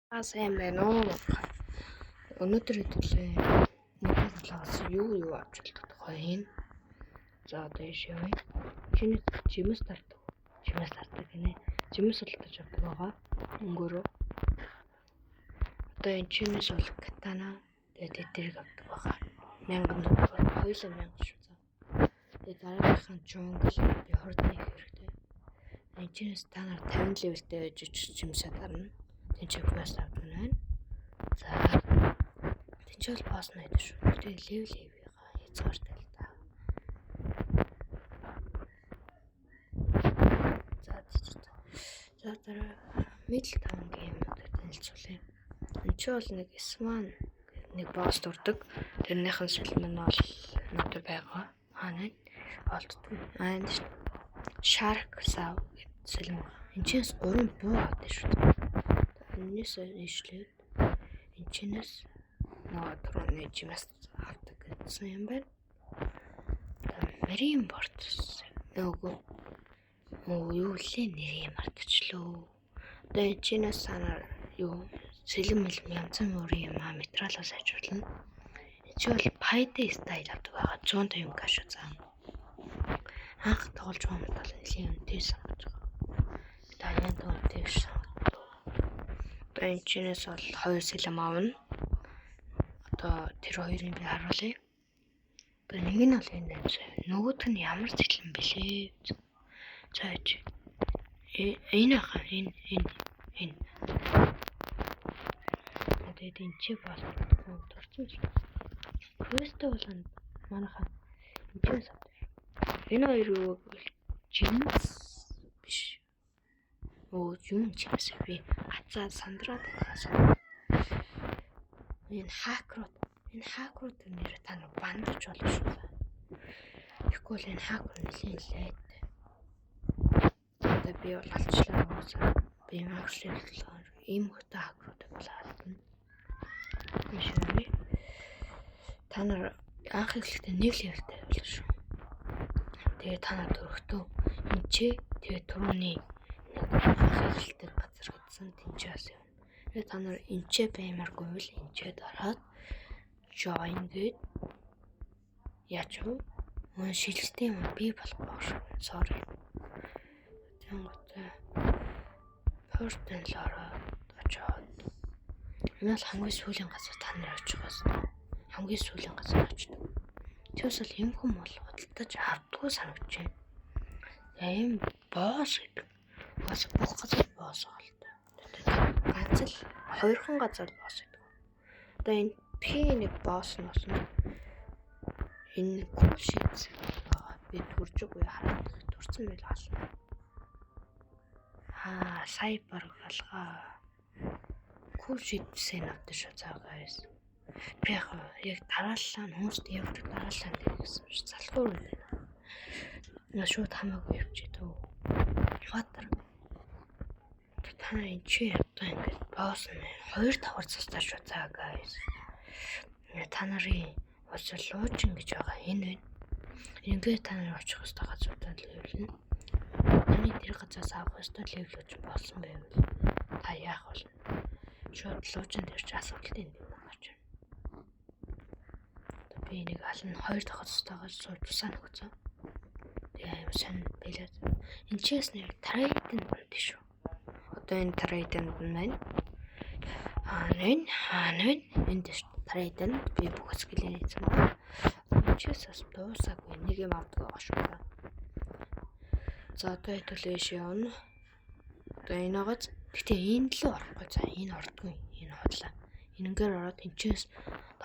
Сайн байна уу? Өнөөдөр хэдүүлээ нэгэн талаас юу авч хэлдэг тухай юм. За одоо яшээ. Чиний жимс тардаг. Жимс тардаг гинэ. Жимс олдож авдаг байгаа. Өнгөөрөө. Одоо энэ чинээс бол катана тэгээд тэрийг авдаг байгаа. 1000 шүү за. Тэгээд дараагийнхын джунгл би хордны хэрэгтэй. Энэ чинээс та нар 50 левелтэй байж жимсээ дарна. Тэнцээ квест авдаг байна. За тэнцээ бол босс найд шүү. Тэр левел хязгаартай л да. За дараа мэдл таван геймээр танилцуулъя. Энд чи бол нэг Сман нэг босс дурдаг. Тэрнийхэн сэлмэн нь бол надад байгаа. Ханаа олддог. Энд Shark Saw гэдэг сэлмэн. Энд чинээс 3 буу авдаг шүү. Энэс ижлээд энэ чинээс түрүүний жимс авдаг гэсэн юм байна. Марин Бортс нөгөө юу лээ нэрийг мартчихлоо. Одоо энэ чинээс санаар юу сэлэм янз бүрийн юм материалаас ажиглана. Энэ чи бол Payday style авдаг байгаа. 150 каш заа. Анх тоглож байгаа юм бол нэлийн үнэтэй санаж байгаа. Таны үнэтэй шүү. Энэ чинээс бол 2 сэлэм авна. Одоо тэр хоёрыг би харуулъя. Одоо нэг нь бол энэ нөгөөдг нь ямар сэлэм бэлээ. За энэ хаа энэ. Тэгээд энэ чи бол дурсан шүү. Квест бол манайхаа энэ чинээс авдаг. Энэ хоёр жимс биш. Юм чимс би хацаа сандраад байгаа. Энэ хакрууд нэр та нар бандаж болно шүү. Тэгэхгүй л энэ хакер нэлийн лээд. Одоо би бол алчлаа уусаа. Би магшлууллаар ийм хөтэ хакрууд болоод. Мишээ. Та нар анх эхлэхдээ нэг левелтэй болно шүү. Тэгээ та нар дөрөвтөө энэ чи тэгээ түрүүний хэлдэг газар гэдсэн тэнцээс юм. Тэгээ та нар энчээ баймаргүй л энчээ дараад join гээд яач вэ? Мөн шилжтэй юм би болохгүй шүү. Sorry. Тэнгуүтэй. Портен лороо очоод. Энэ л хамгийн сүүлийн газар та нар очих гэсэн. Хамгийн сүүлийн газар очдог. Тэвс бол юм хүм бол худалдаж авдаггүй санагч байна. Ийм босс гэдэг. Бас бүх газар босс болтой. Ганц л хоёрхан газар босс гэдэг. Одоо энэ нэг босс нь болсон. Энэ кул шийдсэн байгаа. Би төржгүй хараад төрсөн байл олно. Сая бараг алгаа. Кул шийдсэн авдаг шүү цаагаас. Би яг дарааллаа хүмүүст явдаг дарааллаа гэсэн шүү. Залхуур байна. Шууд хамаагүй явчихдаг. Хатар. Та энэ чи одоо ингээд босс нь 2 давхар цастаа шүү цаа guys. Та нарын уусаа луучин гэж байгаа энэ байна. Ингээд та нар очих хөстө газруудаа левелнэ. Таны тэр газраас авах хөстө левелж болсон байвал та яах вэ? Шууд луучин дээр ч асуудалтай юм байна ч. Би нэг алан 2 давхар цастаагаар сууж санагцсан. Тэгээ юм сан бэлээд. Энэ чээс нэг трейдинг байна шүү. Одоо энэ трейдинг байна. Энд трейдинг би бүх скилээ хийсэн байна. Чээс дуусаагүй нэг юм авдаг байгаа шүү. За одоо хэдүүлээш явна. Одоо энэ гоц. Гэтэ энэ л орохгүй. За энэ ордгүй. Энэ хотлаа. Энэгээр ороод тэнчээс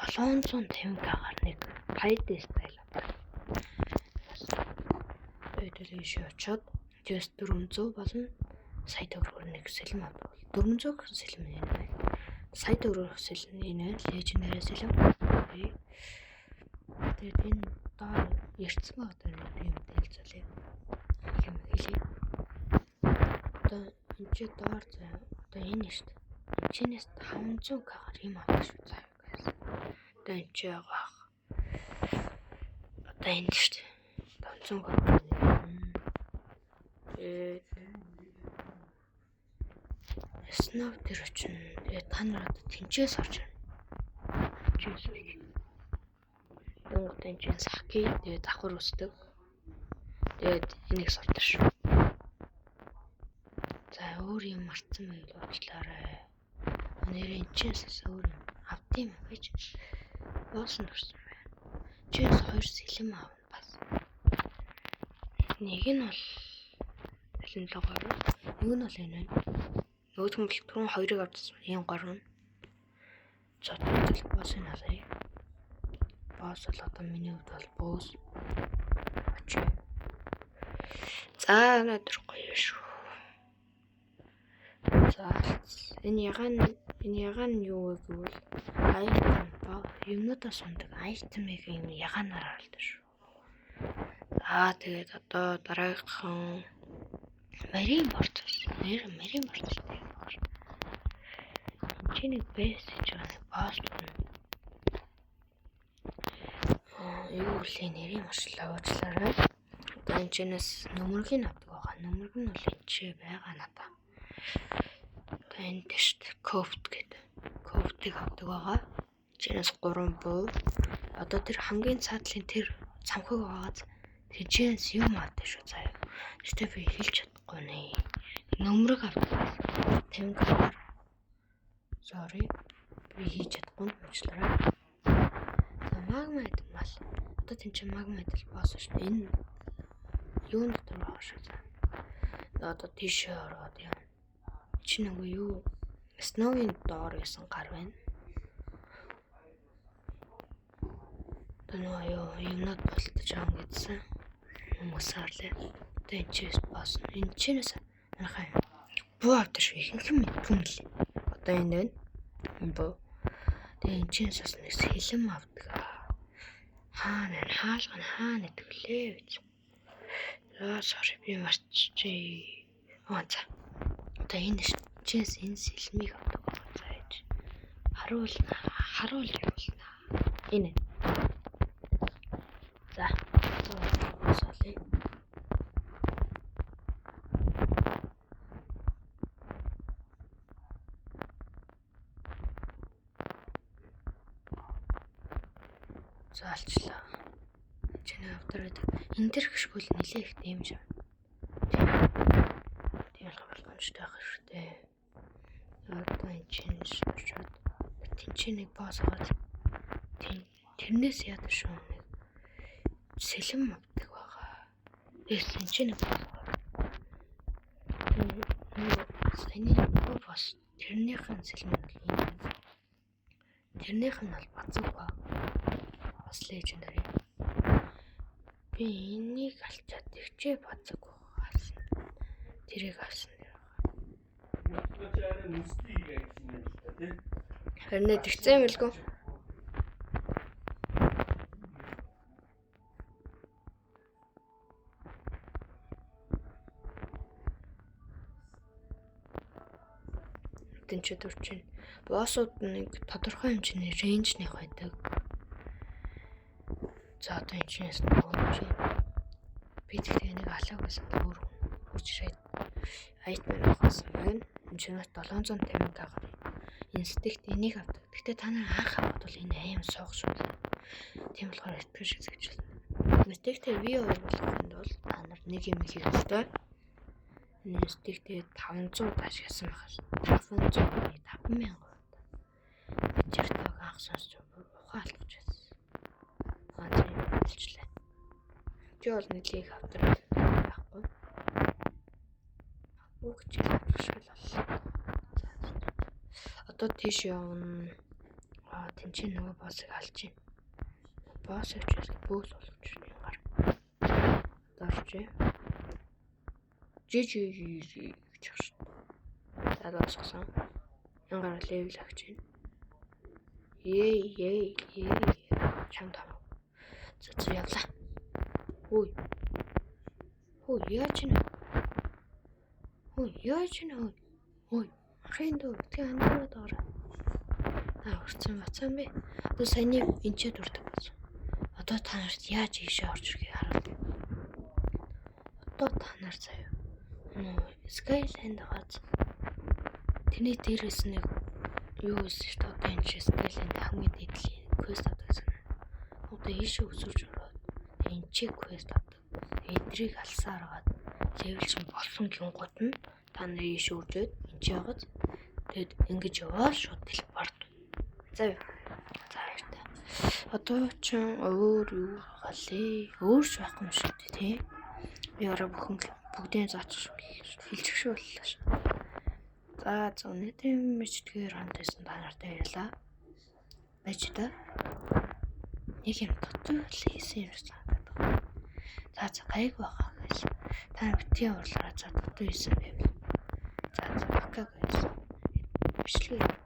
750 гаар нэг Payday style авдаг. Хэдүүлээш очоод just 400 болно. Сая төгрөгөөр нэг сэлэм авдаг. 400 сэлэм энэ байна. Сая төгрөгөөр сэлэм энэ лежендary сэлэм. Тэгээд энэ доор ярьсан байгаа юм хэлцүүлээ. Юм хэлээ. Одоо энэ чи доор заа. Одоо энэ шүү дээ. Чинээс 500 гаар юм авах шүү заа. Одоо энэ чи яах. Одоо энэ шүү дээ. 500 гаар. Снов дээр очино. Тэгээд та нар одоо тэнцээс орж ирнэ. Тэнцээс орж. Дөнгөж тэнцэн саки тэгээд давхар үсдэг. Тэгээд энийг сурдаг шүү. За өөр юм марцсан байл уучлаарай. Нэрийн чэнсээс өөр юм авдсан юм гэж боосон төрсөн байна. Чэнс 2 сэлэм аавна бас. Нэг нь бол алин логоо. Нэг нь бол энэ. Нөгөөх нь бол түрүүн 2-ыг авчихсан. Ийм горно. За тэгэл боосын алай. Боос бол одоо миний хувьд бол боос. Очи. За өнөөдөр гоё шүү. За энэ ягаан юу вэ гэвэл айтем ба юмнуудаас ундаг айтемыг юм ягаанаар хаалдаг шүү. Тэгээд одоо дараагийн Марин борт тийм. Чиний бэс гэж байгаа пост байна. Юу вэ нэрийн маршлаа уучлаарай. Одоо энэ чинээс нөмөргийг авдаг байгаа. Нөмөрг нь бол энэ байгаа надаа. Одоо энэ тест кофт гэдэг. Кофтыг авдаг байгаа. Чинээс 3 буу. Одоо тэр хамгийн цаадлын тэр цамхаг байгааз тэр чинээс юм авдаг шүү заяа. Тэртээ би хэлж чадахгүй нэ. Нөмрөг авдаг. Тэмгээр. Sorry. Би хийж чадахгүй уучлаарай. Магма гэдэг мал. Одоо тийм чи магма гэдэг босоо шүү. Энэ юун дотор байгаа шүү. Одоо тийш ороод яа. Чи нөгөө юу? Сновын доор байсан гар байна. Одоо нөгөө юу юмнууд болтож байгаа гэсэн. Хүмүүсаарлаа. Одоо энэ чээс босоо. Энэ чинээс анхаа. Буу авдаг шүү. Ихэнх юм мэдгүй юм лээ. Одоо энэ байна. Буу. Тэгээ энэ чээс бас нэг сэлэм авдаг. Хаана идэвлээ гэж. Sorry би марччихъя. За. Одоо энэ чээс энэ сэлмийг авдаг байгаа зааж. Харуул явуулна. Энэ. За. Солий. Заалчлаа. Чиний авдраад энэ төр гიშгүүл нэлээ их дэмж байна. Тийм боломжтой байх хэрэгтэй. Одоо энэ чинь шууд тэнцэнийг боосгоод тэрнээс яадаг шүү нэг сэлэм авдаг байгаа. Тэрс тэнцэнийг боосгоод саяны бос тэрнийхэн сэлэм бол юм. Тэрнийх нь бол бацаг ба бас лежендари. Би энийг алчаад тэгчээ бацаг хаалсан. Тэрийг авсан дэр байгаа. Харин тэгцээ юм билгүй. Тэнцээ дурчин. Боссууд нэг тодорхой хэмжээний рейнжнийх байдаг. За одоо энэ чинээс нөгөө би тэгтээ нэг алаагаас өөр хүчрээд айтмаар авахсан байна. Энэ чинээс 750 байгаа. Инстинкт энийг авдаг. Тэгтээ та нар анх аваад бол энэ аим суух шүү. Тийм болохоор итгэж үзэж байна. Инстинктээ V2 болгохын тулд та нар нэг юм хийх ёстой. Инстинктээ 500 ашигласан байхаас 500 Чертог анх сонсч ухаалж байсан. Тийм болчихлаа. Чи бол нэглийг авдраад байхгүй. Бүгд ч авчихвал боллоо. Одоо тийш явна. Тэнцээ нөгөө боссыг алж байна. Босс авчирс бөөс болгож байна гар. Дорч. Жижиг гэж байна. Залуусгасан. Янгаар левел авч байна. Ей. Чамд авах. За явлаа. Ой, яаж нэ? Ой, хриндөө тэг андараад ороо. Урцсан бацсан бэ. Одоо саяны энчээ дурдаг болсон. Одоо та нарт яаж ийшээ орж ирэхийг харуулъя. Одоо та нар заяа. Skyland гац. Тэний дээрээс нэг юу гэсэн шүү дээ. Одоо энэ скелийн хамгийн дээдлийн квест авдаг гэсэн. Одоо ийшээ өсөж ороод энэ чи квест авдаг. Эдрийг алсаар агаад левел чинь болсон гингууд нь та нар ийшээ үржээд энэ чи яагаад тэгэд ингэж яваад шууд телепорт. За юу. За баяртай. Одоо ч өөр юу галээ. Өөр ч байхгүй юм шиг тий. Би ороо бүгдийн заач хэлчих боллоо шүү. За өнөөдрийн мэдгээр хандсан та нартай ярьлаа. Байж та. Нэг юм дотор хийсэн юм санагдаад байна. За гайг байгаа гэж. Та битгий уурлаараа за дотор хийсэн байв. За бака гэж. Бичлээ.